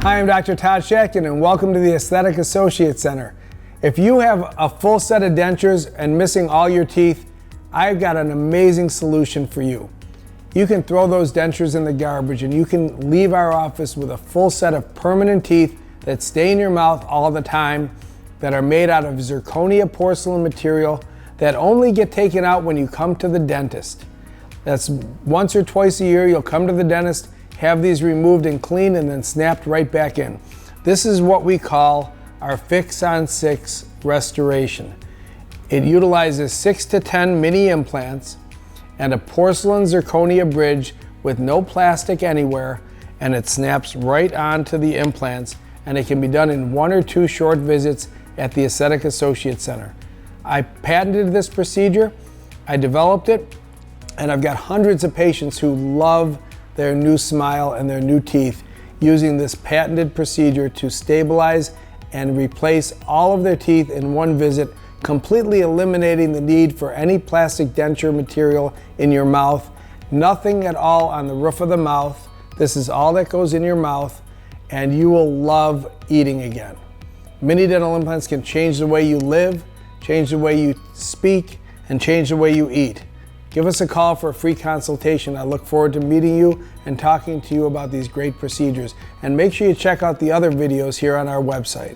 Hi, I'm Dr. Todd Shatkin, and welcome to the Aesthetic Associates Center. If you have a full set of dentures and missing all your teeth, I've got an amazing solution for you. You can throw those dentures in the garbage and you can leave our office with a full set of permanent teeth that stay in your mouth all the time, that are made out of zirconia porcelain material that only get taken out when you come to the dentist. That's once or twice a year you'll come to the dentist, have these removed and cleaned, and then snapped right back in. This is what we call our Fix on 6 restoration. It utilizes 6 to 10 mini implants and a porcelain zirconia bridge with no plastic anywhere, and it snaps right onto the implants, and it can be done in 1 or 2 short visits at the Aesthetic Associates Center. I patented this procedure, I developed it, and I've got hundreds of patients who love their new smile and their new teeth using this patented procedure to stabilize and replace all of their teeth in one visit, completely eliminating the need for any plastic denture material in your mouth. Nothing at all on the roof of the mouth. This is all that goes in your mouth, and you will love eating again. Mini dental implants can change the way you live, change the way you speak, and change the way you eat. Give us a call for a free consultation. I look forward to meeting you and talking to you about these great procedures. And make sure you check out the other videos here on our website.